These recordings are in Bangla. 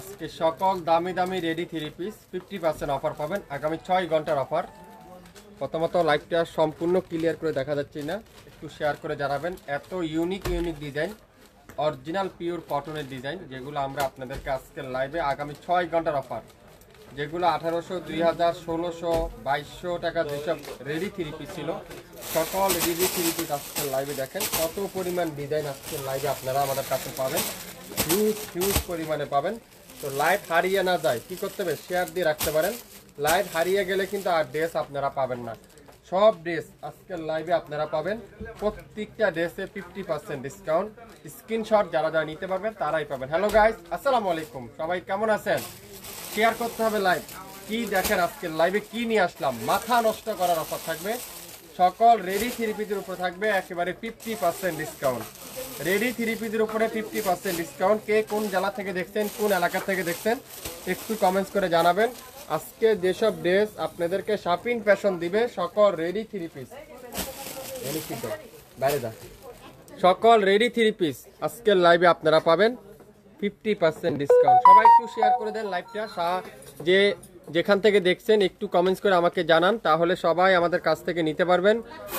আজকে সকল দামি দামি রেডি থ্রি পিস 50% অফার পাবেন। আগামী 6 ঘন্টার অফার। প্রথমত লাইভটা সম্পূর্ণ ক্লিয়ার করে দেখা যাচ্ছে না, একটু শেয়ার করে জানাবেন। এত ইউনিক ডিজাইন, অরিজিনাল পিওর কটনের ডিজাইন, যেগুলো আমরা আপনাদেরকে আজকে লাইভে আগামী 6 ঘন্টার অফার, যেগুলো 1800, 2000, 1600, 2200 টাকা যেসব রেডি থ্রি পিস ছিল, সকল রেডি থ্রি পিস আজকে লাইভে দেখেন কত পরিমাণ ডিজাইন আজকে লাইভে আপনারা আমাদের কাছে পাবেন। হিউজ পরিমাণে পাবেন। তো লাইভ হারিয়ে না যায় কি করতে হবে, শেয়ার দিয়ে রাখতে পারেন। লাইভ হারিয়ে গেলে কিন্তু আর ড্রেস আপনারা পাবেন না। সব ড্রেস আজকের লাইভে আপনারা পাবেন। প্রত্যেকটা ড্রেসে 50% ডিসকাউন্ট। স্ক্রিনশট যারা যারা নিতে পারবেন তারাই পাবেন। হ্যালো গাইস, আসসালামু আলাইকুম, সবাই কেমন আছেন? শেয়ার করতে হবে লাইভ। কি দেখেন আজকের লাইভে কি নিয়ে আসলাম, মাথা নষ্ট করার অফার থাকবে। সকল রেডি থ্রি পিসের উপর থাকবে একেবারে 50% ডিসকাউন্ট। রেডি থ্রি পিসের উপরে 50% ডিসকাউন্ট। কে কোন জেলা থেকে দেখছেন, কোন এলাকা থেকে দেখছেন, একটু কমেন্টস করে জানাবেন। আজকে যেসব ড্রেস আপনাদেরকে শাপিং ফ্যাশন দিবে, সকল রেডি থ্রি পিস, সকল রেডি থ্রি পিস আজকের লাইভে আপনারা পাবেন 50% ডিসকাউন্ট। সবাই একটু শেয়ার করে দেন লাইভটা। যে যেখান থেকে দেখছেন একটু কমেন্টস করে আমাকে জানান, তাহলে সবাই আমাদের কাছ থেকে নিতে পারবেন।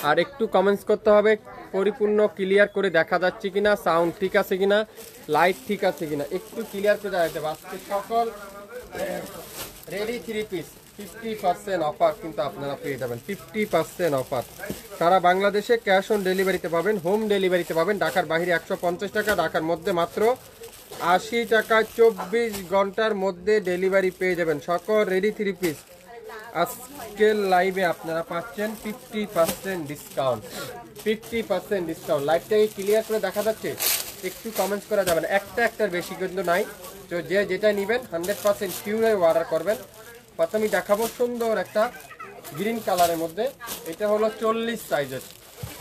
আর একটু কমেন্টস করতে হবে পরিপূর্ণ ক্লিয়ার করে দেখা যাচ্ছে কিনা, সাউন্ড ঠিক আছে কিনা, লাইট ঠিক আছে কিনা, একটু ক্লিয়ার করে জানাতে হবে। আজকে সকল রেডি থ্রি পিস 50% অফার কিন্তু আপনারা পেয়ে যাবেন। 50% অফার সারা বাংলাদেশে ক্যাশ অন ডেলিভারিতে পাবেন, হোম ডেলিভারিতে পাবেন। ঢাকার বাইরে 150 টাকা, ঢাকার মধ্যে মাত্র 80 টাকা। 24 ঘন্টার মধ্যে ডেলিভারি পেয়ে যাবেন। সকল রেডি থ্রি পিস আজকের লাইভে আপনারা পাচ্ছেন 50% ডিসকাউন্ট। 50% ডিসকাউন্ট। লাইভটাকে ক্লিয়ার করে দেখা যাচ্ছে, একটু কমেন্টস করা যাবে না, একটার বেশি কিন্তু নাই। তো যে যেটা নেবেন 100% পিওরে অর্ডার করবেন। প্রথমে দেখাবো সুন্দর একটা গ্রিন কালারের মধ্যে। এটা হলো 40 সাইজের,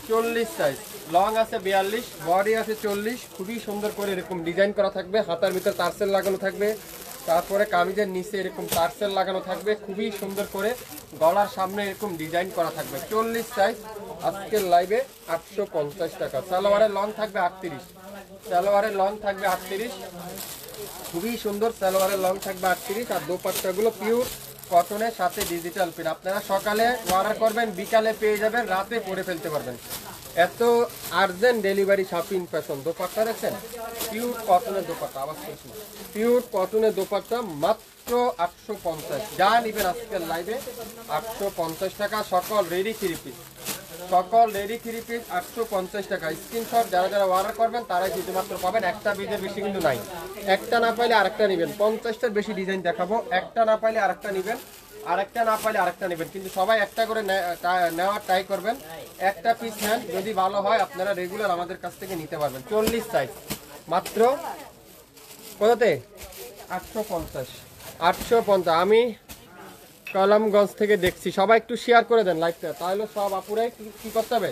40 সাইজ। লং আছে 42, বডি আছে 40। খুবই সুন্দর করে এরকম ডিজাইন করা থাকবে। হাতার ভিতর টার্সেল লাগানো থাকবে, তারপরে কামিজের নিচে এরকম টার্সেল লাগানো থাকবে। খুবই সুন্দর করে গলার সামনে এরকম ডিজাইন করা থাকবে। 40 সাইজ আজকের লাইভে 850 টাকা। সালোয়ারের লং থাকবে 38, সালোয়ারের লং থাকবে 38। খুবই সুন্দর সালোয়ারের লং থাকবে 38। আর দোপাট্টাগুলো পিওর কটনের সাথে ডিজিটাল প্রিন্ট। আপনারা সকালে অর্ডার করবেন, বিকালে পেয়ে যাবেন, রাতে পরে ফেলতে পারবেন। এত urgent delivery shopping fashion. Dupatta দেখছেন, পিওর কটনের দোপাট্টা, আবার শুনছি, পিওর কটনের দোপাট্টা মাত্র 850। যা নেবেন আজকের লাইভে 850 টাকা। সকল রেডি থ্রি পিস, সকল রেডি থ্রি পিস 850 টাকা। স্ক্রিনশট যারা যারা অর্ডার করবেন তারাই শুধুমাত্র পাবেন। একটা পিসের বেশি কিন্তু নাই। একটা না পাইলে আরেকটা নেবেন। 50টার বেশি ডিজাইন দেখাবো। একটা না পাইলে আরেকটা নেবেন, আরেকটা না পাইলে আরেকটা নেবেন। কিন্তু সবাই একটা করে নেওয়ার ট্রাই করবেন। একটা পিস নেন, যদি ভালো হয় আপনারা রেগুলার আমাদের কাছ থেকে নিতে পারবেন। 40 সাইজ মাত্র কততে? 850। 850। আমি কলমগঞ্জ থেকে দেখছি। সবাই একটু শেয়ার করে দেন লাইভটা, তাহলে সব আপুরাই কি করতে হবে,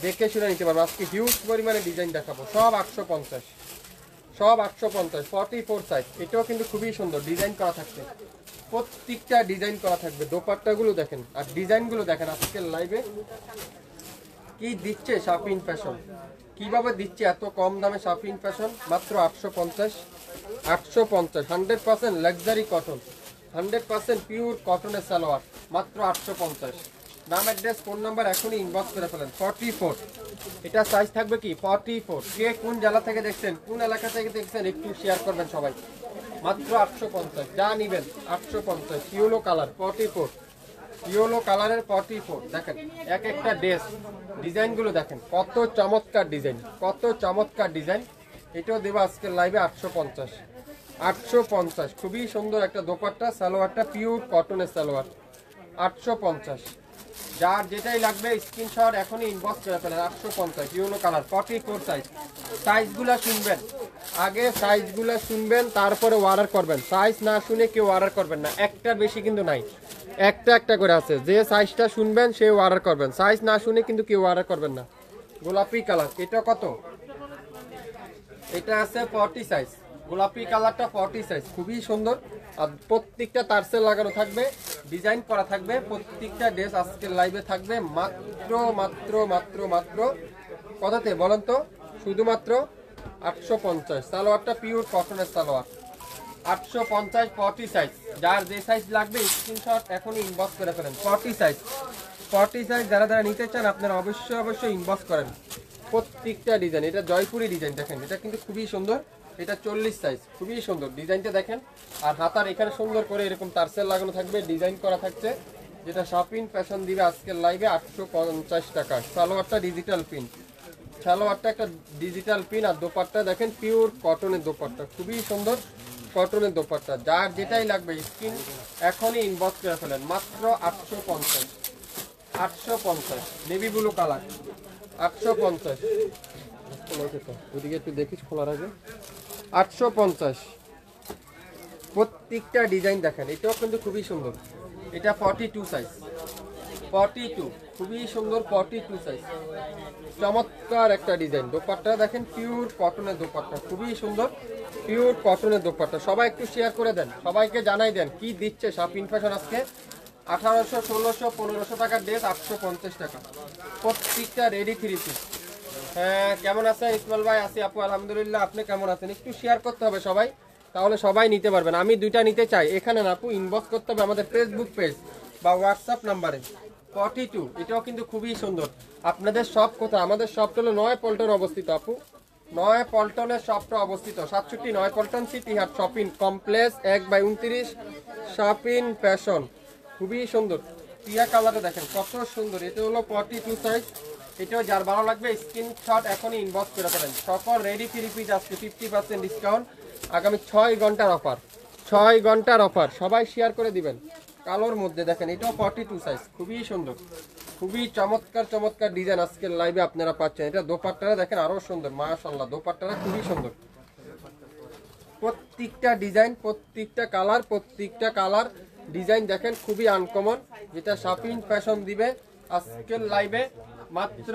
দেখে শুনে নিতে পারবো। আজকে হিউজ পরিমাণে ডিজাইন দেখাবো। সব 850, সব 850। 44 সাইজ। এটাও কিন্তু খুবই সুন্দর ডিজাইন করা থাকবে। প্রত্যেকটা ডিজাইন করা থাকবে। দোপাট্টাগুলো দেখেন আর ডিজাইনগুলো দেখেন। আজকের লাইভে কি দিচ্ছে শাপিং ফ্যাশন, কিভাবে দিচ্ছে এত কম দামে শাপিং ফ্যাশন। মাত্র 850, 850। 100% লাক্সারি কটন, 100% পিওর কটনের সালোয়ার, মাত্র 850। নাম, অ্যাড্রেস, ফোন নাম্বার এখনই ইনবক্স করে ফেলেন। 44। এটা সাইজ থাকবে কি 44। কে কোন জেলা থেকে দেখছেন, কোন এলাকা থেকে দেখছেন, একটু শেয়ার করবেন সবাই। মাত্র 850। যা নিবেন 850। ইয়েলো কালার 44, ইয়েলো কালারের 44। দেখেন এক একটা ড্রেস ডিজাইনগুলো দেখেন, কত চমৎকার ডিজাইন, কত চমৎকার ডিজাইন। এটাও দেবো আজকের লাইভে 850, 850। খুবই সুন্দর একটা দোপাট্টা, সালোয়ারটা পিওর কটনের সালোয়ার, 850। যার যেটাই লাগবে স্ক্রিনশট এখনই ইনবক্স করে ফেলেন। 850 ইয়েলো কালার 44 সাইজ। সাইজগুলো শুনবেন আগে, সাইজগুলো শুনবেন তারপরে অর্ডার করবেন। সাইজ না শুনে কেউ অর্ডার করবেন না। একটার বেশি কিন্তু নাই, একটা করে আছে। যে সাইজটা শুনবেন সে অর্ডার করবেন। সাইজ না শুনে কিন্তু কেউ অর্ডার করবেন না। গোলাপি কালার, এটা কত? এটা আছে 40 সাইজ। গোলাপি কালারটা 40 সাইজ, খুবই সুন্দর। আর প্রত্যেকটা টার্সেল লাগানো থাকবে, ডিজাইন করা থাকবে। প্রত্যেকটা ড্রেস আজকের লাইভে থাকবে মাত্র মাত্র মাত্র মাত্র কততে বলেন তো? শুধুমাত্র 850। সালোয়ারটা পিওর কটনের সালোয়ার, 850 40 সাইজ। যার যে সাইজ লাগবে স্ক্রিনশট এখনই ইনবক্স করে ফেলেন। 40 সাইজ, 40 সাইজ যারা যারা নিতে চান আপনারা অবশ্যই ইনবক্স করেন। প্রত্যেকটা ডিজাইন, এটা জয়পুরি ডিজাইন দেখেন, এটা কিন্তু খুবই সুন্দর। এটা 40 সাইজ, খুবই সুন্দর ডিজাইনটা দেখেন। আর হাতার এখানে সুন্দর করে এরকম টার্সেল লাগানো থাকবে, ডিজাইন করা থাকছে, যেটা শপিং ফ্যাশন দিবে আজকের লাইভে 850 টাকা। সালোয়ারটা ডিজিটাল প্রিন্ট, সালোয়ারটা একটা ডিজিটাল প্রিন্ট। আর দোপাট্টা দেখেন পিওর কটনের দোপাট্টা, খুবই সুন্দর কটনের দোপাট্টা। যার যেটাই লাগবে স্ক্রিন এখনই ইনবক্স করে ফেলেন। মাত্র 850, 850 নেভি ব্লু কালার, 850। ওদিকে একটু দেখিস খোলার আগে। 850 প্রত্যেকটা ডিজাইন দেখেন, এটাও কিন্তু খুবই সুন্দর। এটা 42 সাইজ, 42 খুবই সুন্দর 42 সাইজ। চমৎকার একটা ডিজাইন। দোপাট্টা দেখেন পিওর কটনের দোপাট্টা, খুবই সুন্দর পিওর কটনের দোপাট্টা। সবাই একটু শেয়ার করে দেন, সবাইকে জানাই দেন কি দিচ্ছে শপিং ফ্যাশন আজকে। 1800, 1600, 1500 টাকার ড্রেস 850 টাকা প্রত্যেকটা রেডি 3 পিস। হ্যাঁ, কেমন আছেন ইসমাইল ভাই? আছি আপু আলহামদুলিল্লাহ। আপনি কেমন আছেন? একটু শেয়ার করতে হবে সবাই, তাহলে সবাই নিতে পারবেন। আমি দুইটা নিতে চাই, এখানে না আপু, ইনবক্স করতে হবে আমাদের ফেসবুক পেজ বা হোয়াটসঅ্যাপ নাম্বারে। 42 এটাও কিন্তু খুবই সুন্দর। আপনাদের শপ কোথায়? আমাদের শপটা হলো 9 পল্টন অবস্থিত আপু, 9 পল্টনের শপটা অবস্থিত। 67 9 পল্টন সিটি হাট শপিং কমপ্লেক্স 1/29 শপিং ফ্যাশন। খুবই সুন্দর টিয়া কালারে দেখেন কত সুন্দর। এটা হলো 42 সাইজ। এটাও যার ভালো লাগবে স্ক্রিনশট এখনই ইনবক্স করে ফেলেন। সকল রেডি 3 পিস আজকে 50% ডিসকাউন্ট। আগামী 6 ঘন্টার অফার, 6 ঘন্টার অফার। সবাই শেয়ার করে দিবেন। কালোর মধ্যে দেখেন, এটাও 42 সাইজ, খুবই সুন্দর, খুবই চমৎকার চমৎকার ডিজাইন আজকের লাইভে আপনারা পাচ্ছেন। এটা দোপাট্টাটা দেখেন আরো সুন্দর, মাশাআল্লাহ দোপাট্টাটা খুবই সুন্দর। প্রত্যেকটা ডিজাইন, প্রত্যেকটা কালার ডিজাইন দেখেন খুবই আনকমন, যেটা শপিং ফ্যাশন দিবে আজকের লাইভে। মাত্র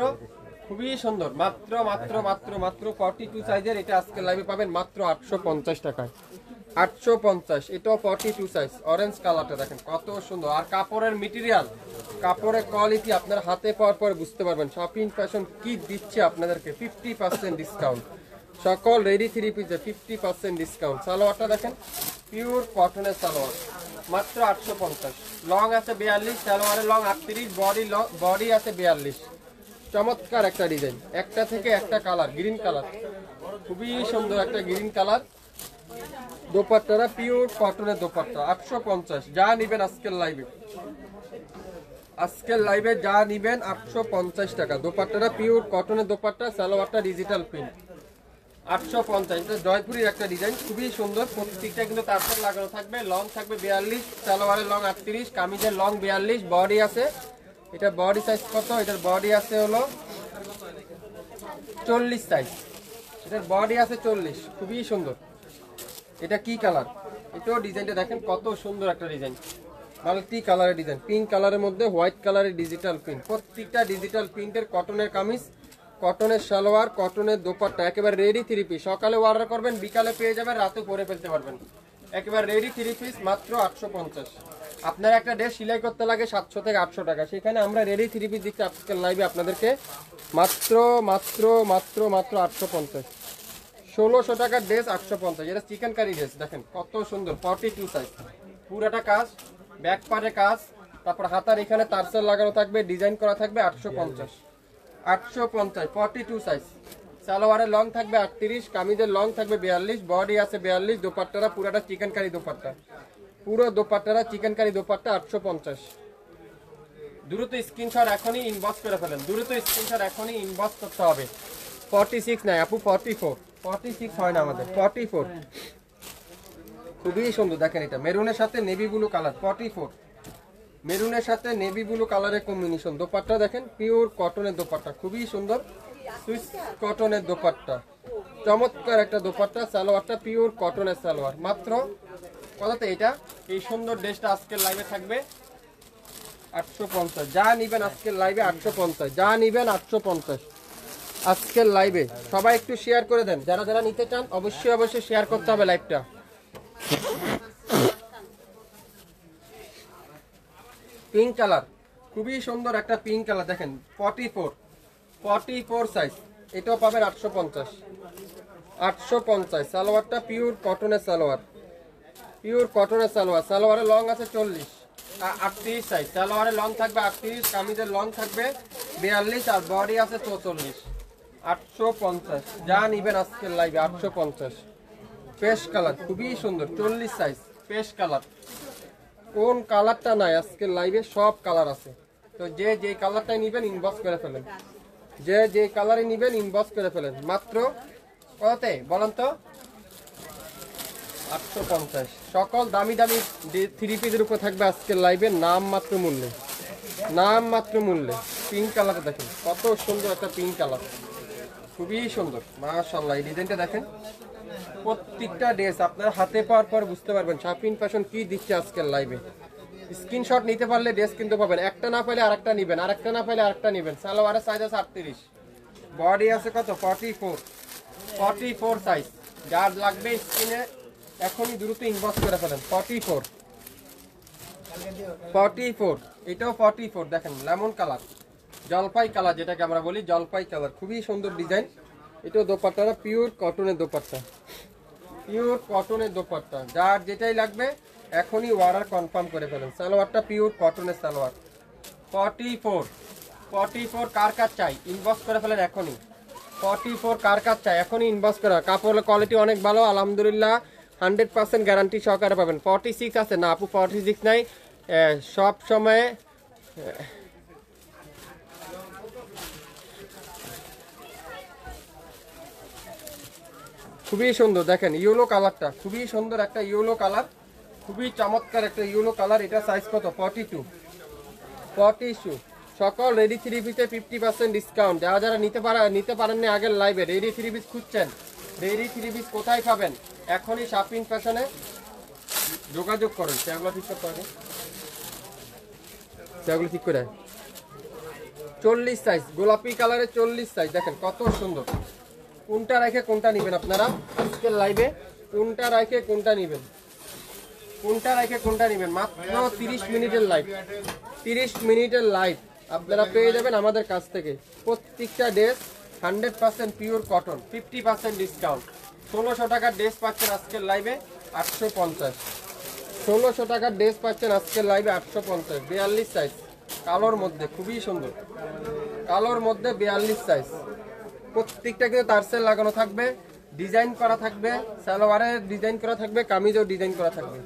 খুবই সুন্দর, মাত্র মাত্র মাত্র মাত্র 42 সাইজের এটা আজকের লাইভে পাবেন মাত্র 850 টাকায়। 850, এটাও 42 সাইজ। অরেঞ্জ কালারটা দেখেন কত সুন্দর। আর কাপড়ের মেটেরিয়াল, কাপড়ের কোয়ালিটি আপনার হাতে পাওয়ার পর বুঝতে পারবেন শপিং ফ্যাশন কি দিচ্ছে আপনাদেরকে। 50% ডিসকাউন্ট, সকল রেডি 3 পিসে 50% ডিসকাউন্ট। সালোয়ারটা দেখেন পিওর কটনের সালোয়ার, মাত্র 850। লং আছে 42, সালোয়ারের লং 38, বডি আছে 42। চমৎকার একটা ডিজাইন, একটা থেকে একটা কালার, গ্রিন কালার, খুবই সুন্দর একটা গ্রিন কালার। দোপাট্টারা পিওর কটনের দোপাট্টা, 850। যা নিবেন আজকের লাইভে যা নিবেন 850 টাকা। দোপাট্টারা পিওর কটনের দোপাট্টা, সালোয়ারটা ডিজিটাল প্রিন্ট, 850। এটা জয়পুরের একটা ডিজাইন, খুবই সুন্দর। প্রত্যেকটা কিন্তু তারপর লাগানো থাকবে। লং থাকবে 42, সালোয়ারের লং 38, কামিজের লং 42, বডি আছে। এটা বডি সাইজ কত? এটার বডি আছে হলো 40 সাইজ। এটার বডি আছে 40, খুবই সুন্দর। এটা কি কালার? এটাও ডিজাইনটা দেখেন কত সুন্দর একটা ডিজাইন, মাল্টি কালারের ডিজাইন, পিঙ্ক কালারের মধ্যে হোয়াইট কালারের ডিজিটাল প্রিন্ট। প্রত্যেকটা ডিজিটাল প্রিন্টের কটনের কামিজ, কটনের সালোয়ার, কটনের দোপাট্টা, একেবারে রেডি 3 পিস। সকালে অর্ডার করবেন, বিকালে পেয়ে যাবেন, রাতে পরে ফেলতে পারবেন। একেবারে রেডি 3 পিস মাত্র 850। আপনার একটা ড্রেস সেলাই করতে লাগে 700 থেকে 800 টাকা, সেখানে আমরা রেডি 3 পিস দিচ্ছি আজকের লাইভে আপনাদেরকে মাত্র মাত্র মাত্র মাত্র 850। 1600 টাকার ড্রেস 850। এটা চিকেন কারি ড্রেস দেখেন কত সুন্দর, 42 সাইজ, পুরাটা কাজ, ব্যাক পার্টে কাজ, তারপর হাতার এখানে টার্সেল লাগানো থাকবে, ডিজাইন করা থাকবে। 850, 850 42 সাইজ। সালোয়ারের লং থাকবে 38, কামিজের লং থাকবে 42, বডি আছে 42। দোপাট্টারা পুরাটা চিকেন কারি দোপাট্টা, পুরো দোপাট্টারা চিকেন কারি দোপাট্টা, 850। দ্রুত স্ক্রিনশট এখনই ইনবক্স করে ফেলেন, দ্রুত স্ক্রিনশট এখনই ইনবক্স করতে হবে। 46 নাই আপু, 44, 46 হয় না আমাদের, 44। খুবই সুন্দর দেখেন, এটা মেরুনের সাথে নেভি ব্লু কালার, 44 মেরুনের সাথে নেভি ব্লু কালারের কম্বিনেশন। দোপাট্টা দেখেন পিওর কটনের দোপাট্টা, খুবই সুন্দর সুইস কটনের দোপাট্টা, চমৎকার একটা দোপাট্টা। সালোয়ারটা পিওর কটনের সালোয়ার। মাত্র কততে এটা? এই সুন্দর ড্রেসটা আজকের লাইভে থাকবে 850। যা নিবেন আজকের লাইভে 850, যা নিবেন 850 আজকের লাইভে। সবাই একটু শেয়ার করে দেন, যারা যারা নিতে চান অবশ্যই শেয়ার করতে হবে লাইভটা। পিঙ্ক কালার, খুবই সুন্দর একটা পিঙ্ক কালার দেখেন, 44 সাইজ। এটাও পাবেন 850, 850। সালোয়ারটা পিওর কটনের সালোয়ার, পিওর কটনের সালোয়ার, সালোয়ারের লং আছে 40 38 সাইজ, সালোয়ারের লং থাকবে 38, কামিজের লং থাকবে 42 আর বডি আছে 44। 850, যা নিবেন আজকের লাইভে 850। পেস্ট কালার খুবই সুন্দর, 40 সাইজ পেস্ট কালার। কোন কালারটা নাই আজকের লাইভে, সব কালার আছে। তো যে যে কালারটাই নিবেন ইনবক্স করে ফেলেন, যে যে কালারই নিবেন ইনবক্স করে ফেলেন। মাত্র কততে বলেন তো? 850। সকল দামি দামি থ্রি পিসের উপর থাকবে আজকের লাইভে নাম মাত্র মূল্যে, নাম মাত্র মূল্যে। পিঙ্ক কালার দেখেন, কত সুন্দর একটা পিঙ্ক কালার, খুবই সুন্দর মাশাআল্লাহ। এই ডিজাইনটা দেখেন, প্রত্যেকটা ড্রেস আপনারা হাতে পাওয়ার পর বুঝতে পারবেন শাপিন ফ্যাশন কি দিচ্ছে আজকের লাইভে। স্ক্রিনশট নিতে পারলে ড্রেস কিনতে পাবেন, একটা না পাইলে আরেকটা নেবেন, আরেকটা না পাইলে আরেকটা নেবেন। সালোয়ারের সাইজ আছে 38, বডি আছে কত 44 সাইজ। যার লাগবে স্ক্রিনে এখনই দ্রুত ইনবক্স করে ফেলেন। 44, এটাও 44। দেখেন লেমন কালার, জলপাই কালার যেটাকে আমরা বলি, জলপাই কালার, খুবই সুন্দর ডিজাইন। এটাও দোপাট্টাটা পিওর কটনের দোপাট্টা, পিওর কটনের দোপাট্টা। যার যেটাই লাগবে এখনই অর্ডার কনফার্ম করে ফেলেন। সালোয়ারটা পিওর কটনের সালোয়ার। 44 কার কার চাই ইনবক্স করে ফেলেন এখনই। 44 কার কার চাই এখনই ইনবক্স করা। কাপড়ের কোয়ালিটি অনেক ভালো আলহামদুলিল্লাহ, 100% গ্যারান্টি সহকারে পাবেন। 46 আছে না আপু? 46 নাই, সব সময় খুবই সুন্দর। দেখেন ইয়েলো কালারটা খুবই সুন্দর, একটা ইয়েলো কালার, খুবই চমৎকার একটা ইয়েলো কালার। এটা সাইজ কত? 42। সকল রেডি থ্রি পিসে 50% ডিসকাউন্ট। যারা যারা নিতে পারেননি আগের লাইভে, রেডি থ্রি পিস খুঁজছেন, রেডি থ্রি পিস কোথায় পাবেন? এখনই শাপিন ফ্যাশনে যোগাযোগ করুন। সেগুলো ঠিক করতে হবে, সেগুলো ঠিক করে। 40 সাইজ, গোলাপি কালারের 40 সাইজ। দেখেন কত সুন্দর। কোনটা রেখে কোনটা নেবেন আপনারা আজকের লাইভে? কোনটা রেখে কোনটা নেবেন? কোনটা রেখে কোনটা নেবেন? মাত্র 30 মিনিটের লাইভ, 30 মিনিটের লাইভ আপনারা পেয়ে যাবেন আমাদের কাছ থেকে। প্রত্যেকটা ড্রেস 100% পিওর কটন, 50% ডিসকাউন্ট। 1600 টাকার ড্রেস পাচ্ছেন আজকের লাইভে 850। 1600 টাকার ড্রেস পাচ্ছেন আজকের লাইভে 850। 42 সাইজ কালোর মধ্যে, খুবই সুন্দর কালোর মধ্যে 42 সাইজ। প্রত্যেকটা কিন্তু টার্সেল লাগানো থাকবে, ডিজাইন করা থাকবে, সালোয়ারের ডিজাইন করা থাকবে, কামিজও ডিজাইন করা থাকবে।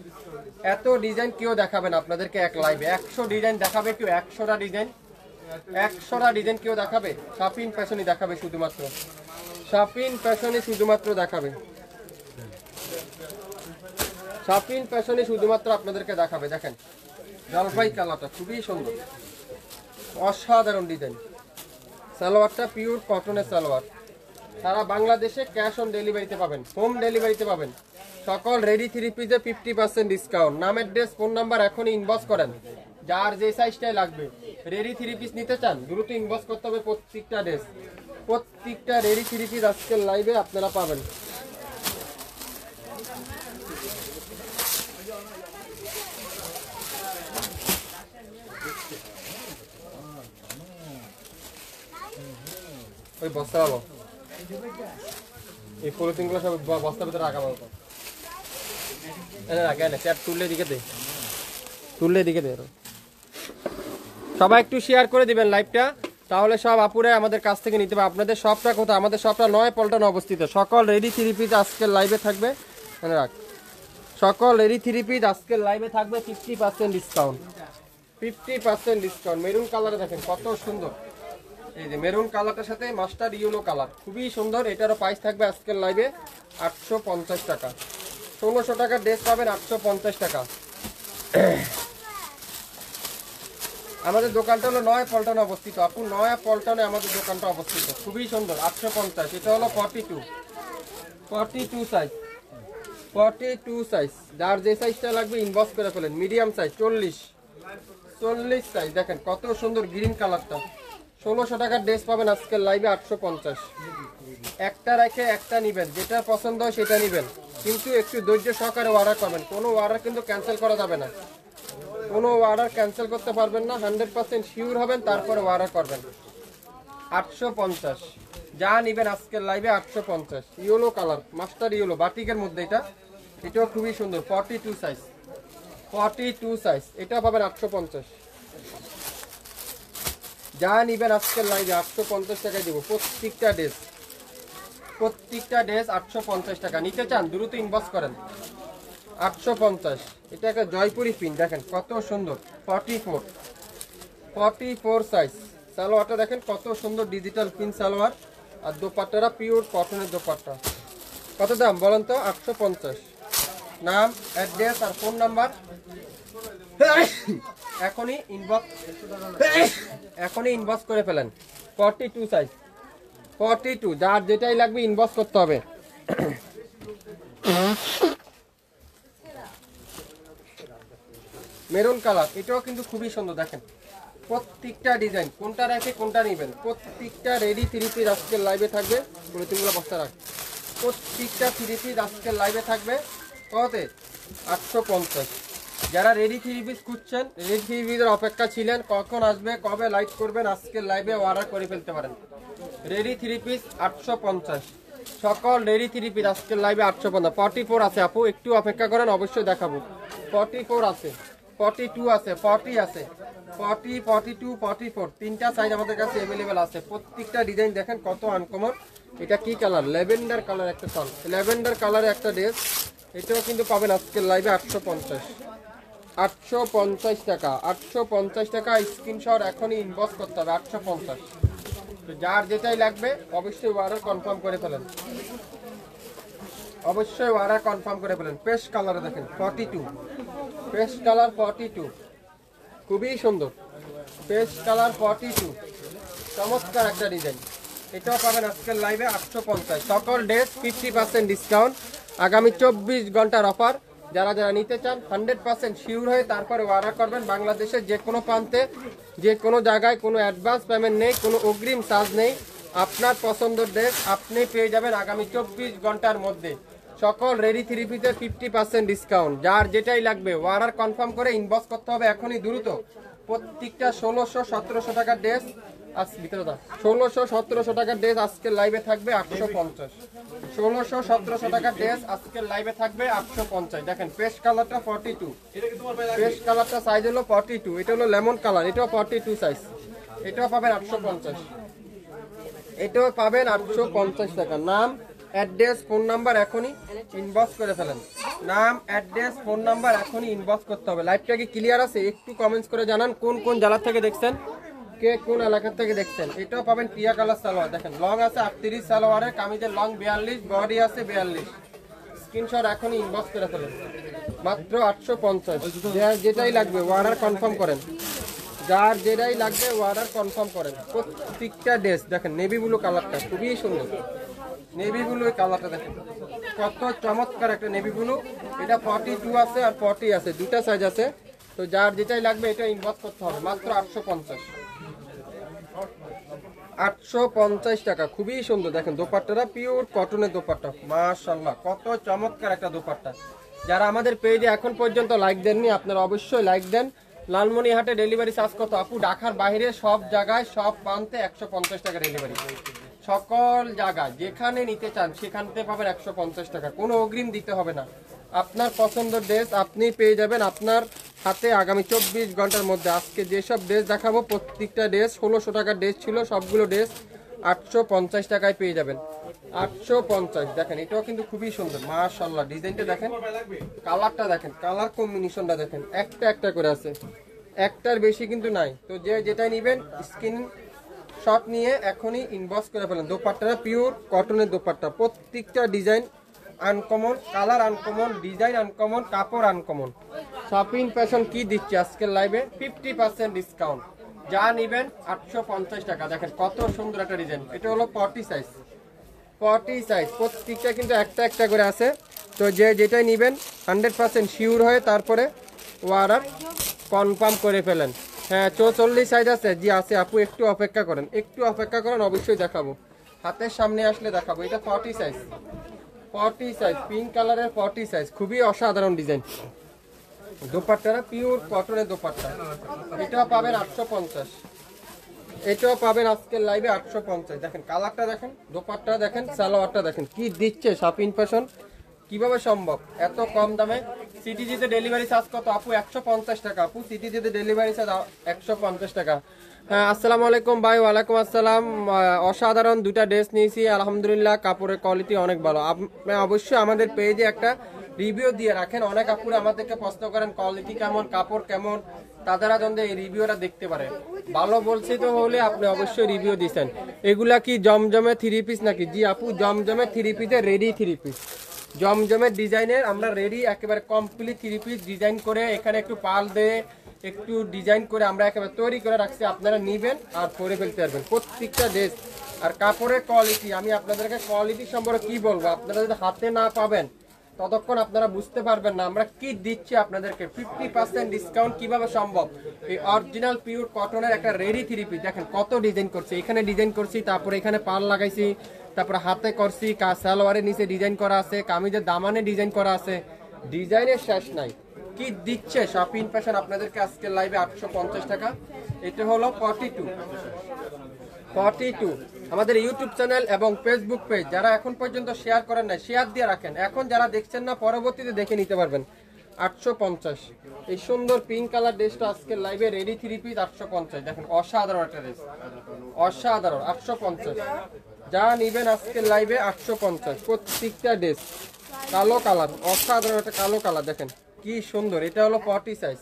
এত ডিজাইন কেউ দেখাবেন আপনাদেরকে এক লাইভে? 100 ডিজাইন দেখাবে কেউ? 100টা ডিজাইন কেউ দেখাবে? শাপিন ফ্যাশনই দেখাবে শুধুমাত্র, শাপিন ফ্যাশনই শুধুমাত্র দেখাবে, শাপিন ফ্যাশনই শুধুমাত্র আপনাদেরকে দেখাবে। দেখেন জলপাই কালারটা খুবই সুন্দর, অসাধারণ ডিজাইন। সালোয়ারটা পিওর কটনের সালোয়ার। সারা বাংলাদেশে ক্যাশ অন ডেলিভারিতে পাবেন, হোম ডেলিভারিতে পাবেন। সকল রেডি থ্রি পিসে 50% ডিসকাউন্ট। নামের ড্রেস, ফোন নাম্বার এখনই ইনবক্স করেন। যার যে সাইজটাই লাগবে, রেডি থ্রি পিস নিতে চান দ্রুত ইনবক্স করতে হবে। প্রত্যেকটা ড্রেস, প্রত্যেকটা রেডি থ্রি পিস আজকের লাইভে আপনারা পাবেন। ওই বস্তা ভালো, এই পলিথিনগুলো সব বস্তার ভিতরে রাখা ভালো। তুললে দিকে দে। সবাই একটু শেয়ার করে দিবেন লাইভটা, তাহলে সব আপুরে আমাদের কাছ থেকে নিতে পারবে। আপনাদের শপটা কোথায়? আমাদের শপটা নয়াপল্টনে অবস্থিত। সকল রেডি থ্রি পিস আজকের লাইভে থাকবে, রাখ, সকল রেডি থ্রি পিস আজকের লাইভে থাকবে 50% ডিসকাউন্ট, 50% ডিসকাউন্ট। মেরুন কালারে দেখেন কত সুন্দর, এই যে মেরুন কালারটার সাথে মাস্টার ইয়েলো কালার, খুবই সুন্দর। এটারও প্রাইস থাকবে আজকের লাইভে 850 টাকা। 1600 টাকার ড্রেস পাবেন 850 টাকা। আমাদের দোকানটা হলো নয়াপল্টনে অবস্থিত। আপু নয়াপল্টনে আমাদের দোকানটা অবস্থিত, খুবই সুন্দর। 850। এটা হলো 42 সাইজ, 42 সাইজ। যার যে সাইজটা লাগবে ইনবক্স করে ফেলেন। Medium size 40 size. দেখেন কত সুন্দর গ্রিন কালারটা। 1600 টাকার ড্রেস পাবেন আজকের লাইভে 850। একটা রেখে একটা নিবেন, যেটা পছন্দ হয় সেটা নিবেন, কিন্তু একটু ধৈর্য সহকারে অর্ডার করবেন। কোনো অর্ডার কিন্তু ক্যান্সেল করা যাবে না, কোনো অর্ডার ক্যান্সেল করতে পারবেন না। 100% শিওর হবেন, তারপরে অর্ডার করবেন। 850 যা নিবেন আজকের লাইভে 850। ইয়েলো কালার, মাস্টার ইয়েলো, বাটিকের মধ্যে এটা এটাও খুবই সুন্দর 42 সাইজ, 42 সাইজ, এটা পাবেন 850। যা নিবেন আজকের লাইভে 850 টাকায় দেবো প্রত্যেকটা ড্রেস, প্রত্যেকটা ড্রেস 850 টাকা। নিতে চান দ্রুত ইনবক্স করেন। 850। এটা একটা জয়পুরি প্রিন্ট দেখেন কত সুন্দর, 44 সাইজ। সালোয়ারটা দেখেন কত সুন্দর ডিজিটাল প্রিন্ট সালোয়ার, আর দোপাট্টারা পিওর কটনের দোপাট্টা। কত দাম বলেন তো? 850। নাম, অ্যাড্রেস আর ফোন নাম্বার এখনই ইনবক্স করে ফেলেন। 42 সাইজ, 42, যার যেটাই লাগবে ইনবক্স করতে হবে। মেরুন কালার, এটাও কিন্তু খুবই সুন্দর দেখেন প্রত্যেকটা ডিজাইন, কোনটা রেখে কোনটা নেবেন। প্রত্যেকটা রেডি 3 পিস আজকের লাইভে থাকবে, পলিথিনগুলো বস্তা রাখ। প্রত্যেকটা 3 পিস আজকের লাইভে থাকবে কতে? 850। যারা রেডি 3 পিস খুঁজছেন, রেডি 3 পিসের অপেক্ষা ছিলেন, কখন আসবে কবে লাইভ করবেন, আজকের লাইভে অর্ডার করে ফেলতে পারেন। রেডি 3 পিস 850, সকল রেডি 3 পিস আজকের লাইভে 850। 44 আছে আপু, একটু অপেক্ষা করেন, অবশ্যই দেখাবো। 44 আছে, 42 আছে, 40 আছে, 40, 42, 44, তিনটা সাইজ আমাদের কাছে অ্যাভেলেবেল আছে। প্রত্যেকটা ডিজাইন দেখেন কত আনকমন। এটা কি কালার? ল্যাভেন্ডার কালার, একটা টন ল্যাভেন্ডার কালারে একটা ড্রেস, এটাও কিন্তু পাবেন আজকের লাইভে 850। 850 টাকা, 850 টাকা। স্ক্রিনশট এখনই ইনবক্স করতে হবে। 850। তো যার যেটাই লাগবে অবশ্যই অর্ডার কনফার্ম করে ফেলেন, অবশ্যই অর্ডার কনফার্ম করে ফেলেন। পেস্ট কালারে দেখেন 42, পেস্ট কালার 42, খুবই সুন্দর। পেস্ট কালার 42, চমৎকার একটা ডিজাইন। এটাও পাবেন আজকের লাইভে 850। সকল ড্রেস 50% ডিসকাউন্ট, আগামী 24 ঘন্টার অফার। যারা যারা নিতে চান 100% শিওর হয়ে তারপরে অর্ডার করবেন। বাংলাদেশের যে কোনো প্রান্তে, যে কোনো জায়গায়, কোনো অ্যাডভান্স পেমেন্ট নেই, কোনো অগ্রিম চার্জ নেই। আপনার পছন্দের ড্রেস আপনি পেয়ে যাবেন আগামী 24 ঘন্টার মধ্যে। সকল রেডি 3 পিসের 50% ডিসকাউন্ট। যার যেটাই লাগবে অর্ডার কনফার্ম করে ইনবক্স করতে হবে এখনই দ্রুত। প্রত্যেকটা 1600-1700 টাকার ড্রেস, ভিতরে 1600-1700 টাকার ড্রেস আজকের লাইভে থাকবে 850। 1600-1700 টাকার ড্রেস আজকের লাইভে থাকবে 850। দেখেন পেস্ট কালারটা 42, পেস্ট কালারটা সাইজ হলো 42, এটা হলো লেমন কালার, এটাও 42 সাইজ, এটাও পাবেন 850। এটাও পাবেন 850 টাকা। নাম, অ্যাড্রেস, ফোন নাম্বার এখনই ইনবক্স করে ফেলেন। নাম, অ্যাড্রেস, ফোন নাম্বার এখনই ইনবক্স করতে হবে। লাইভটা কি ক্লিয়ার আছে? একটু কমেন্টস করে জানান কোন কোন জেলা থেকে দেখছেন, কে কোন এলাকা থেকে দেখছেন। এটাও পাবেন টিয়া কালার সালোয়ার, দেখেন লং আছে 38 সালোয়ারের, কামিজের লং 42, বডি আছে 42। স্ক্রিনশট এখনই ইনবক্স করে ফেলেন। মাত্র 850। যেটাই লাগবে অর্ডার কনফার্ম করেন, যার যেটাই লাগবে অর্ডার কনফার্ম করেন। প্রত্যেকটা ড্রেস দেখেন নেভি ব্লু কালারটা খুবই সুন্দর, নেভি ব্লু কালারটা দেখেন কত চমৎকার একটা নেভি ব্লু। এটা 42 আছে আর 40 আছে, দুটা সাইজ আছে। তো যার যেটাই লাগবে এটা ইনবক্স করতে হবে। মাত্র 850, 850 টাকা। খুবই সুন্দর দেখেন দোপাট্টাটা, পিওর কটনের দোপাট্টা, মাশাআল্লাহ কত চমৎকার একটা দোপাট্টা। যারা আমাদের পেজে এখন পর্যন্ত লাইক দেননি আপনারা অবশ্যই লাইক দেন। লালমনিরহাটে ডেলিভারি চার্জ কত আপু? ঢাকার বাইরে সব জায়গায়, সব প্রান্তে 150 টাকা ডেলিভারি। সকল জায়গায় যেখানে নিতে চান সেখানতে পাবেন 150 টাকা, কোনো অগ্রিম দিতে হবে না। আপনার পছন্দের ড্রেস আপনি পেয়ে যাবেন আপনার হাতে আগামী 24 ঘন্টার মধ্যে। আজকে যেসব ড্রেস দেখাবো প্রত্যেকটা ড্রেস 1600 টাকার ড্রেস ছিল, সবগুলো ড্রেস 850 টাকায় পেয়ে যাবেন। 850। দেখেন এটাও কিন্তু খুবই সুন্দর, মাশাআল্লাহ। ডিজাইনটা দেখেন, কালারটা দেখেন, কালার কম্বিনেশনটা দেখেন, একটা একটা করে আছে, একটার বেশি কিন্তু নাই। তো যে যেটাই নেবেন স্ক্রিন শট নিয়ে এখনই ইনবক্স করে ফেলেন। দোপাট্টাটা পিওর কটনের দোপাট্টা, প্রত্যেকটা design uncommon, colour uncommon, design uncommon, কাপড় আনকমন। শপিং ফ্যাশন কি দিচ্ছে আজকের লাইভে? 50% ডিসকাউন্ট। যা নেবেন 850 টাকা। দেখেন কত সুন্দর একটা ডিজাইন, এটা হলো 40 সাইজ, 40 সাইজ। প্রত্যেকটা কিন্তু একটা একটা করে আছে। তো যে যেটাই নেবেন 100% শিওর হয়ে তারপরে অর্ডার কনফার্ম করে ফেলেন। হ্যাঁ 44 সাইজ আছে, জি আছে আপু, একটু অপেক্ষা করেন, একটু অপেক্ষা করেন, অবশ্যই দেখাবো, হাতের সামনে আসলে দেখাবো। এটা 40 সাইজ, 40 সাইজ, পিঙ্ক কালারের 40 সাইজ, খুবই অসাধারণ ডিজাইন। দোপাট্টাটা পিওর কটনের দোপাট্টা, এটাও পাবেন 850। এটাও পাবেন আজকের লাইভে 850। দেখেন কালারটা দেখেন, দোপাট্টা দেখেন, সালোয়ারটা দেখেন কি দিচ্ছে শপিং ফ্যাশন। কিভাবে সম্ভব এত কম দামে? সিটিজিতে ডেলিভারি চার্জ কত আপু? 150 টাকা আপু, সিটিজিতে ডেলিভারি চার্জ 150 টাকা। হ্যাঁ, আসসালামু আলাইকুম ভাই। ওয়ালাইকুম আসসালাম। অসাধারণ দুটা ড্রেস নিয়েছি, আলহামদুলিল্লাহ কাপড়ের কোয়ালিটি অনেক ভালো। আপনি অবশ্যই আমাদের পেজে একটা রিভিউ দিয়ে রাখেন। অনেক আপুরা আমাদেরকে প্রশ্ন করেন কোয়ালিটি কেমন, কাপড় কেমন, তারা যেন এই রিভিউটা দেখতে পারে। ভালো বলছি তো হলে আপনি অবশ্যই রিভিউ দিচ্ছেন। এগুলা কি জমজমে 3 পিস নাকি? জি আপু, জমজমে 3 পিসের রেডি 3 পিস, জমজমের ডিজাইনের আমরা রেডি একেবারে কমপ্লিট 3 পিস ডিজাইন করে, এখানে একটু পাল দিয়ে একটু ডিজাইন করে আমরা একেবারে তৈরি করে রাখছি। আপনারা নিবেন আর পরে ফেলতে পারবেন প্রত্যেকটা ড্রেস। আর কাপড়ের কোয়ালিটি, আমি আপনাদেরকে কোয়ালিটি সম্পর্কে কি বলবো, আপনারা যদি হাতে না পাবেন ততক্ষণ আপনারা বুঝতে পারবেন না আমরা কি দিচ্ছি আপনাদেরকে। 50% ডিসকাউন্ট কিভাবে সম্ভব? এই অরিজিনাল পিওর কটনের একটা রেডি 3 পিস দেখেন কত ডিজাইন করছি, এখানে ডিজাইন করছি, তারপরে এখানে পাল লাগাইছি, তারপরে হাতে করছি, সালোয়ারের নিচে ডিজাইন করা আছে, কামিজের দামানে ডিজাইন করা আছে, ডিজাইনের শেষ নাই। কি দিচ্ছে শপিং ফ্যাশন আপনাদেরকে আজকে লাইভে 850 টাকা। এটা হলো 42 আমাদের ইউটিউব চ্যানেল এবং ফেসবুক পেজ যারা এখন পর্যন্ত শেয়ার করেন না, শেয়ার দিয়ে রাখেন। এখন যারা দেখছেন না পরবর্তীতে দেখে নিতে পারবেন। 850 এই সুন্দর পিঙ্ক কালার ড্রেসটা আজকে লাইভে রেডি 3 পিস 850 দেখেন, অসাধারণ একটা ড্রেস, অসাধারণ। 850 যা নিবেন আজকে লাইভে 850 প্রত্যেকটা ড্রেস। কালো কালার, অসাধারণ একটা কালো কালার দেখেন কি সুন্দর। এটা হলো 40 সাইজ,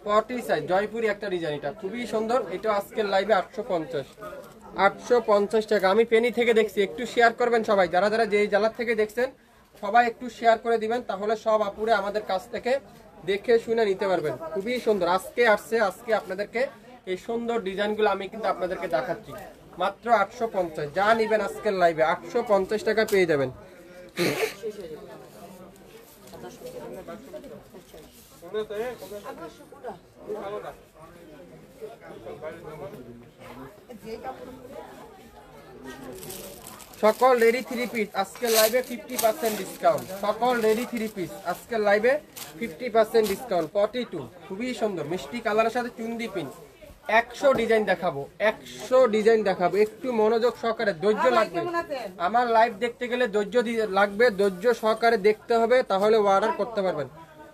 40 সাইজ জয়পুরি একটা ডিজাইন, এটা খুবই সুন্দর। এটা আজকের লাইভে 850 টাকা। আমি পেনি থেকে দেখছি, একটু শেয়ার করবেন সবাই, যারা যারা যেই জেলার থেকে দেখছেন সবাই একটু শেয়ার করে দিবেন, তাহলে সব আপুরে আমাদের কাছ থেকে দেখে শুনে নিতে পারবেন। খুবই সুন্দর আজকে আসছে, আজকে আপনাদেরকে এই সুন্দর ডিজাইনগুলো আমি কিন্তু আপনাদেরকে দেখাচ্ছি মাত্র 850। যা নিবেন আজকের লাইভে 850 টাকা পেয়ে যাবেন। সকল রেডি 3 পিস আজকে লাইভে 50% ডিসকাউন্ট। সকল রেডি 3 পিস আজকে লাইভে 50% ডিসকাউন্ট। 42 খুবই সুন্দর মিষ্টি কালারের সাথে চুন্দি পিন। 100 ডিজাইন দেখাবো, 100 ডিজাইন দেখাবো। একটু মনোযোগ সহকারে, ধৈর্য লাগবে। আমার লাইভ দেখতে গেলে ধৈর্য লাগবে, ধৈর্য সহকারে দেখতে হবে, তাহলে অর্ডার করতে পারবেন।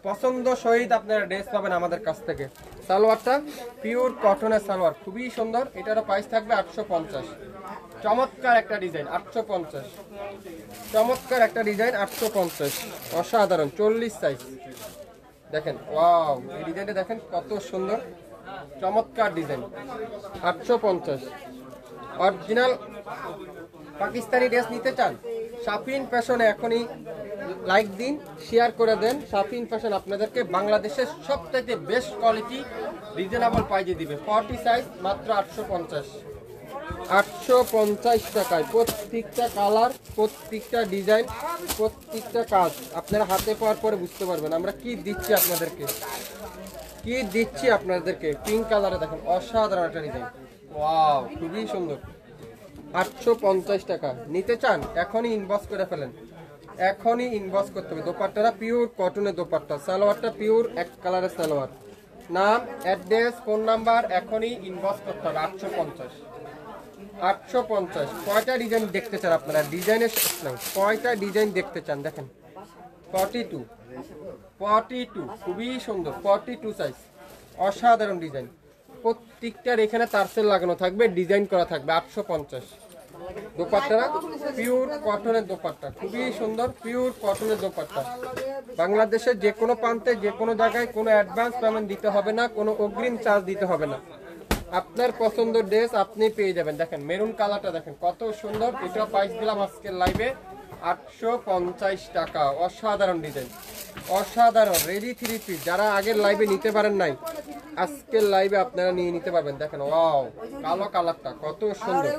পছন্দ সহিত আপনারা ড্রেস পাবেন আমাদের কাছ থেকে। সালোয়ারটা পিওর কটনের সালোয়ার, খুবই সুন্দর। এটারও প্রাইস থাকবে 850। চমৎকার একটা ডিজাইন 850, চমৎকার একটা ডিজাইন 850, অসাধারণ। 40 সাইজ দেখেন, ওয়াও এই ডিজাইনটা দেখেন কত সুন্দর, চমৎকার ডিজাইন। 850 অরিজিনাল পাকিস্তানি ড্রেস নিতে চান? শাফিন ফ্যাশনে এখনই লাইক দিন, শেয়ার করে দেন। শাফিন ফ্যাশন আপনাদেরকে বাংলাদেশের সবথেকে বেস্ট কোয়ালিটি রিজনেবল প্রাইজে দিবে। 40 সাইজ মাত্র 850, 850 টাকায়। প্রত্যেকটা কালার, প্রত্যেকটা ডিজাইন, প্রত্যেকটা কাজ আপনারা হাতে পাওয়ার পরে বুঝতে পারবেন আমরা কি দিচ্ছি আপনাদেরকে, কি দিচ্ছি আপনাদেরকে। পিঙ্ক কালারে দেখেন অসাধারণ একটা ডিজাইন, ওয়াও খুবই সুন্দর। 850 টাকা নিতে চান এখনই ইনবক্স করে ফেলেন, এখনই ইনবক্স করতে হবে। দোপাট্টাটা পিওর কটনের দোপাট্টা, সালোয়ারটা পিওর এক কালারের সালোয়ার। নাম, অ্যাড্রেস, ফোন নাম্বার এখনই ইনবক্স করতে হবে। 850, 850। কয়টা ডিজাইন দেখতে চান আপনারা? ডিজাইনের শেষ নাই, কয়টা ডিজাইন দেখতে চান দেখেন। 42, 42 খুবই সুন্দর। 42 সাইজ, অসাধারণ ডিজাইন। প্রত্যেকটার এখানে টার্সেল লাগানো থাকবে, ডিজাইন করা থাকবে। 850। দোপাট্টাটা পিওর কটনের দোপাট্টা, খুবই সুন্দর পিওর কটনের দোপাট্টা। বাংলাদেশের যে কোনো প্রান্তে যে কোনো জায়গায় কোনো অ্যাডভান্স পেমেন্ট দিতে হবে না, কোনো অগ্রিম চার্জ দিতে হবে না। আপনার পছন্দের ড্রেস আপনি পেয়ে যাবেন। দেখেন মেরুন কালারটা দেখেন কত সুন্দর। এটা প্রাইস দিলাম আজকের লাইভে 850 টাকা। অসাধারণ ডিজাইন, অসাধারণ রেডি 3 পিস। যারা আগের লাইভে নিতে পারেন নাই, আজকের লাইভে আপনারা নিয়ে নিতে পারবেন। দেখেন ওয়াও কালো কালারটা কত সুন্দর,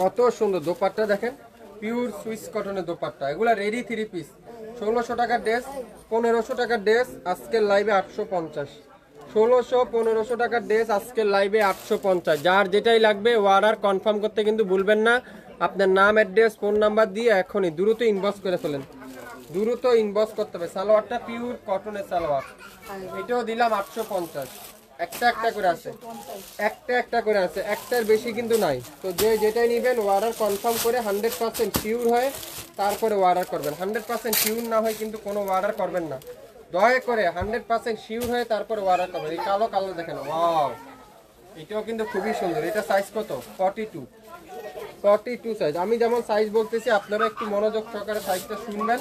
কত সুন্দর। দোপাট্টা দেখেন পিওর সুইস কটনের দোপাট্টা, এগুলা রেডি 3 পিস। 1600 টাকার ড্রেস, 1500 টাকার ড্রেস আজকের লাইভে 850। 1600 1500 টাকার ড্রেস আজকের লাইভে 850। যার যেটাই লাগবে অর্ডার কনফার্ম করতে কিন্তু ভুলবেন না। আপনার নাম, অ্যাড্রেস, ফোন নাম্বার দিয়ে এখনই দ্রুত ইনবক্স করে ফেলেন, দ্রুত ইনবক্স করতে হবে। সালোয়ারটা পিওর কটনের সালোয়ার, এটাও দিলাম 850। একটা একটা করে আছে, একটা একটা করে আছে, একটার বেশি কিন্তু নাই। তো যে যেটাই নেবেন অর্ডার কনফার্ম করে 100% শিওর হয়ে তারপরে অর্ডার করবেন। 100% শিওর না হয় কিন্তু কোনো অর্ডার করবেন না, দয়া করে 100% শিওর হয়ে তারপরে অর্ডার করবেন। এই কালো কালো দেখেন, ওয়াও, এটাও কিন্তু খুবই সুন্দর। এটা সাইজ কত? 42 সাইজ। আমি যেমন সাইজ বলতেছি আপনারা একটু মনোযোগ সহকারে সাইজটা শুনবেন,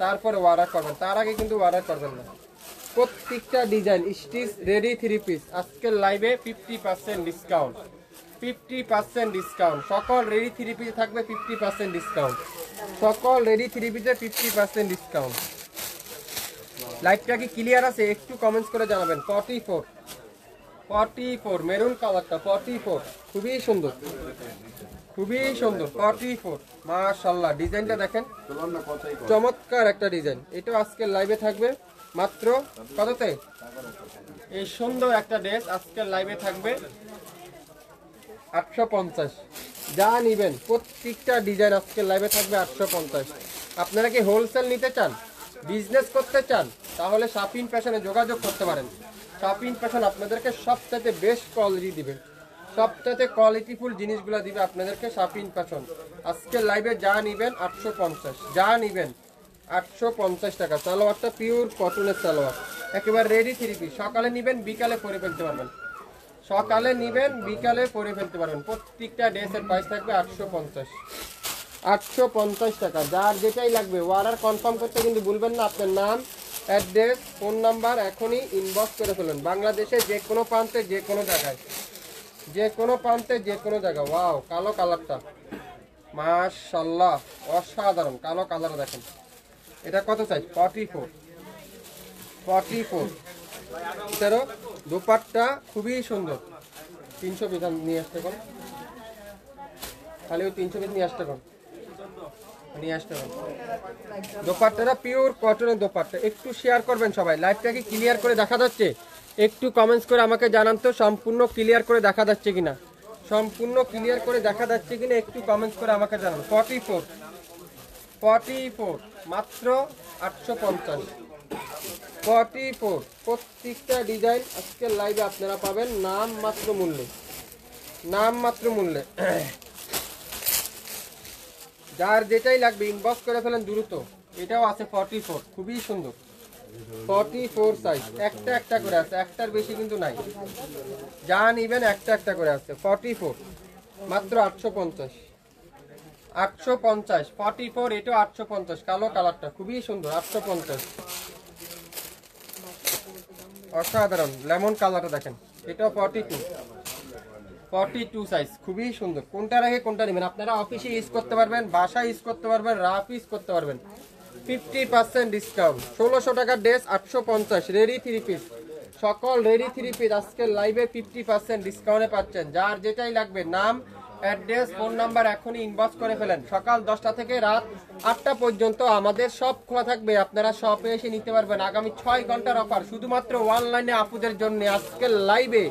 তারপরে অর্ডার করবেন, তার আগে কিন্তু অর্ডার করবেন না। প্রত্যেকটা ডিজাইন স্টিচ রেডি 3 পিস আজকের লাইভে 50% ডিসকাউন্ট, 50% ডিসকাউন্ট। সকল রেডি 3 পিস থাকবে 50% ডিসকাউন্ট, সকল রেডি 3 পিসে 50% ডিসকাউন্ট। লাইভটা কি ক্লিয়ার আছে? একটু কমেন্টস করে জানাবেন। 44 মেরুন কালারটা 44 খুবই সুন্দর, খুবই সুন্দর। 44 মাশাআল্লাহ, ডিজাইনটা দেখেন, চমৎকার একটা ডিজাইন। এটা আজকের লাইভে থাকবে মাত্র কততে? এই সুন্দর একটা ড্রেস আজকের লাইভে থাকবে 850। যা নিবেন প্রত্যেকটা ডিজাইন আজকের লাইভে থাকবে 850। আপনারা কি হোলসেল নিতে চান, বিজনেস করতে চান, তাহলে শাপিং ফ্যাশনে যোগাযোগ করতে পারেন। শাপিং ফ্যাশন আপনাদেরকে সবচাইতে বেস্ট কোয়ালিটি দিবে, সবচাইতে কোয়ালিটিফুল জিনিসগুলো দিবে আপনাদেরকে শাপিং ফ্যাশন। আজকের লাইভে যা নিবেন 850, যা নিবেন 850 টাকা। সালোয়ারটা পিওর কটনের সালোয়ার, একেবারে রেডি 3 পিস। সকালে নিবেন বিকালে পরে ফেলতে পারবেন, সকালে নিবেন বিকালে পরে ফেলতে পারবেন। প্রত্যেকটা ড্রেসের প্রাইস থাকবে 850 টাকা। যার যেটাই লাগবে অর্ডার কনফার্ম করতে কিন্তু ভুলবেন না। আপনার নাম, অ্যাড্রেস, ফোন নাম্বার এখনই ইনবক্স করে ফেলুন। বাংলাদেশে যে কোনো প্রান্তে যে কোনো জায়গায়, যে কোনো প্রান্তে যে কোনো জায়গা। ওয়াও, কালো কালারটা মাশাআল্লাহ অসাধারণ, কালো কালার দেখেন। এটা কত সাইজ? 44। এটারও দোপাট্টা খুবই সুন্দর। 300 পিস নিয়ে আসতে কোন, খালি 300 পিস নিয়ে আসতে কোন, নিয়ে আসতে কোন। দোপাট্টাটা পিওর কটনের দোপাট্টা। একটু শেয়ার করবেন সবাই। লাইভটাকে ক্লিয়ার করে দেখা যাচ্ছে? একটু কমেন্টস করে আমাকে জানান তো সম্পূর্ণ ক্লিয়ার করে দেখা যাচ্ছে কিনা, সম্পূর্ণ ক্লিয়ার করে দেখা যাচ্ছে কিনা একটু কমেন্টস করে আমাকে জানান। 44 মাত্র 850। 44 প্রত্যেকটা ডিজাইন আজকের লাইভে আপনারা পাবেন নাম মাত্র মূল্যে, নাম মাত্র মূল্যে। যার যেটাই লাগবে ইনবক্স করে ফেলেন দ্রুত। এটাও আছে 44, খুবই সুন্দর। 44 সাইজ, একটা একটা করে আছে, একটার বেশি কিন্তু নাই। যা নিবেন একটা একটা করে আছে। 44 মাত্র 850। 44 এটাও 850। কালো কালারটা খুবই সুন্দর, 850। অসাধারণ লেমন কালারটা দেখেন। এটাও 42 সাইজ, খুবই সুন্দর। কোনটার আগে কোনটা নেবেন আপনারা? অফিসে ইউজ করতে পারবেন, বাসায় ইউজ করতে পারবেন, রাফ ইউজ করতে পারবেন। 50% ডিসকাউন্ট। 1600 টাকার ড্রেস 850 রেডি 3 পিস। সকল রেডি 3 পিস আজকের লাইভে 50% ডিসকাউন্টে পাচ্ছেন। যার যেটাই লাগবে নাম, অ্যাড্রেস, ফোন নাম্বার এখনই ইনবক্স করে ফেলেন। সকাল 10টা থেকে রাত 8টা পর্যন্ত আমাদের সব খোলা থাকবে, আপনারা শপে এসে নিতে পারবেন। আগামী 6 ঘন্টার অফার শুধুমাত্র অনলাইনে আপুদের জন্য। আজকের লাইভে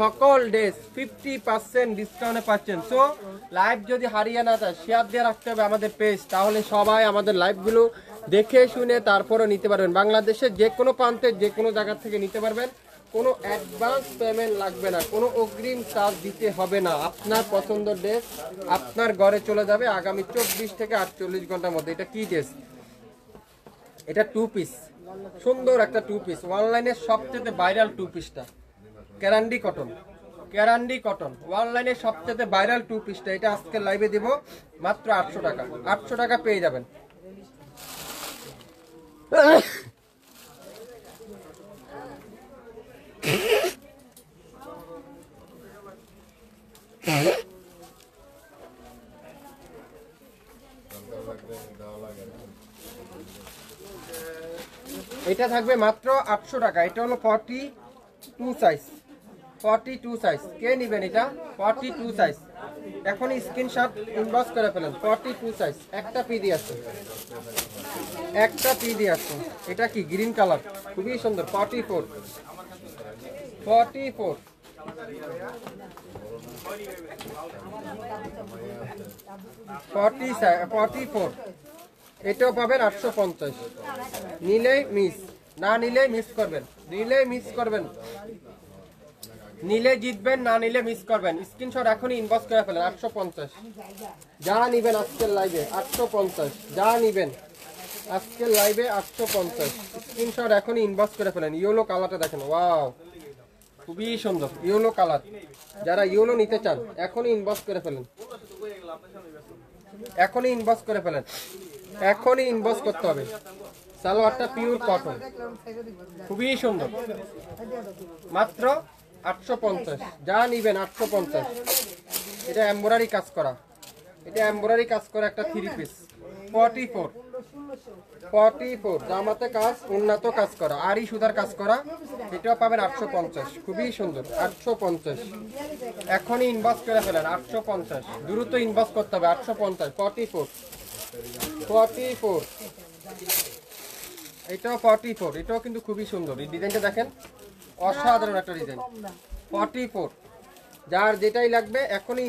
সকল ড্রেস 50% ডিসকাউন্টে পাচ্ছেন। সো লাইভ যদি হারিয়ে না যায়, শেয়ার দিয়ে রাখতে হবে আমাদের পেজ, তাহলে সবাই আমাদের লাইভগুলো দেখে শুনে তারপরে নিতে পারবেন। বাংলাদেশের যে কোনো প্রান্তে যে কোনো জায়গা থেকে নিতে পারবেন। কোনো অ্যাডভান্স পেমেন্ট লাগবে না, কোনো অগ্রিম চার্জ দিতে হবে না। আপনার পছন্দের ড্রেস আপনার ঘরে চলে যাবে আগামী 24 থেকে 48 ঘন্টার মধ্যে। এটা কি ড্রেস? এটা 2 পিস, সুন্দর একটা 2 পিস। অনলাইনের সবচেয়ে ভাইরাল 2 পিসটা ক্যারান্ডি কটন, ক্যারান্ডি কটন অনলাইনের সবচেয়ে ভাইরাল 2 পিসটা। এটা আজকে লাইভে দিব মাত্র 800 টাকা। 800 টাকা পেয়ে যাবেন। এটা থাকবে মাত্র 800 টাকা। এটা হলো 42 সাইজ, 42 সাইজ। কে নেবেন এটা? 42 সাইজ এখনই স্ক্রিনশট ইনবক্স করে ফেলেন। 42 সাইজ, একটা পিডি আছে, একটা পিডি আছে। এটা কি গ্রিন কালার, খুবই সুন্দর। 44 44 এটাও পাবেন 850। নিলেই মিস, না নিলেই মিস করবেন, নিলেই মিস করবেন। নিলে জিতবেন, না নিলে মিস করবেন। স্ক্রিনশট এখনই ইনবক্স করে ফেলেন। 850 যা নিবেন আজকের লাইভে 850 যা নিবেন আজকের লাইভে 850 স্ক্রিনশট এখনই ইনবক্স করে ফেলেন। ইয়েলো কালারটা দেখেন, ওয়াও খুবই সুন্দর ইয়েলো কালার। যারা ইয়েলো নিতে চান এখনই ইনবক্স করে ফেলেন, এখনই ইনবক্স করে ফেলেন, এখনই ইনবক্স করতে হবে। সালোয়ারটা পিওর কটন, খুবই সুন্দর, মাত্র 850 যা নিবেন 850। এটা এমব্রয়ডারি কাজ করা, এটা এমব্রয়ডারি কাজ করা একটা 3 পিস 44 জামাতে কাজ, উন্নত কাজ করা, আরই সুতার কাজ করা। এটাও পাবেন 850, খুবই সুন্দর 850। এখনই ইনবক্স করে ফেলেন 850, দ্রুত ইনবক্স করতে হবে 850। 44 এটাও 44, এটাও কিন্তু খুবই সুন্দর। এই ডিজাইনটা দেখেন, অসাধারণ একটা ডিজাইন। 44 যার যেটাই লাগবে এখনই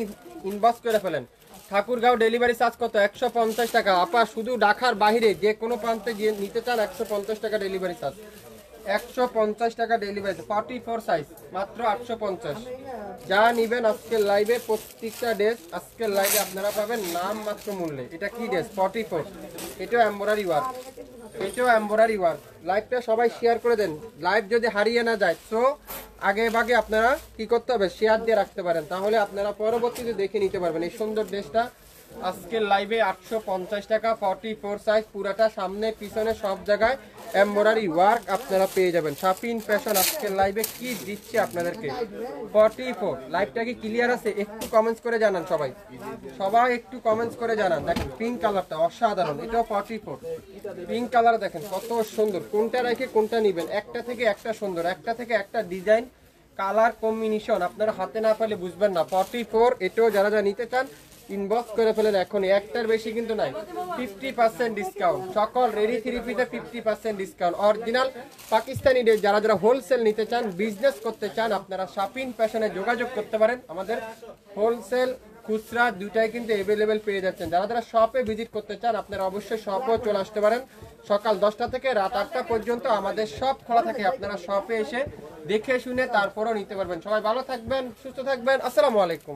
ইনবক্স করে ফেলেন। ঠাকুরগাঁও ডেলিভারি চার্জ কত? 150 টাকা। আপা শুধু ঢাকার বাইরে যে কোনো প্রান্তে গিয়ে নিতে চান 150 টাকা ডেলিভারি চার্জ, 150 টাকা ডেলিভারি। 44 সাইজ মাত্র 850। যা নিবেন আজকের লাইভে প্রত্যেকটা ড্রেস আজকের লাইভে আপনারা পাবেন নাম মাত্র মূল্যে। এটা কি ড্রেস? 44, এটাও এমব্রয়ডারি ওয়ার্ক, এটাও এমব্রয়ডারি ওয়ার্ক। লাইভটা সবাই শেয়ার করে দেন, লাইভ যদি হারিয়ে না যায়। তো আগে ভাগে আপনারা কি করতে হবে, শেয়ার দিয়ে রাখতে পারেন, তাহলে আপনারা পরবর্তীতে দেখে নিতে পারবেন। এই সুন্দর ড্রেসটা আজকের লাইভে 850 টাকা, 44 সাইজ, পুরাটা সামনে পিছনে সব জায়গায় এমব্রয়ডারি ওয়ার্ক আপনারা পেয়ে যাবেন। শাপিন ফ্যাশন আজকের লাইভে কি দিচ্ছে আপনাদেরকে? 44। লাইভটা কি ক্লিয়ার আছে? একটু কমেন্টস করে জানান সবাই, সবাই একটু কমেন্টস করে জানান। দেখেন পিঙ্ক কালারটা অসাধারণ, এটাও 44। পিঙ্ক কালার দেখেন কত সুন্দর, কোনটা রেখে কোনটা নিবেন, একটা থেকে একটা সুন্দর, একটা থেকে একটা ডিজাইন, কালার কম্বিনেশন আপনারা হাতে না পেলে বুঝবেন না। 44 এটাও যারা যারা নিতে চান ইনবক্স করে ফেলেন এখনই, একটার বেশি কিন্তু নাই। 50% ডিসকাউন্ট, সকল রেডি 3 পিসে 50% ডিসকাউন্ট। অরিজিনাল পাকিস্তানি ড্রেস যারা যারা হোলসেল নিতে চান, বিজনেস করতে চান, আপনারা শাপিন ফ্যাশনে যোগাযোগ করতে পারেন। আমাদের হোলসেল খুচরা দুটাই কিন্তু অ্যাভেলেবেল পেয়ে যাচ্ছেন। যারা যারা শপে ভিজিট করতে চান আপনারা অবশ্যই শপেও চলে আসতে পারেন। সকাল 10টা থেকে রাত 8টা পর্যন্ত আমাদের শপ খোলা থাকে, আপনারা শপে এসে দেখে শুনে তারপরও নিতে পারবেন। সবাই ভালো থাকবেন, সুস্থ থাকবেন, আসসালামু আলাইকুম।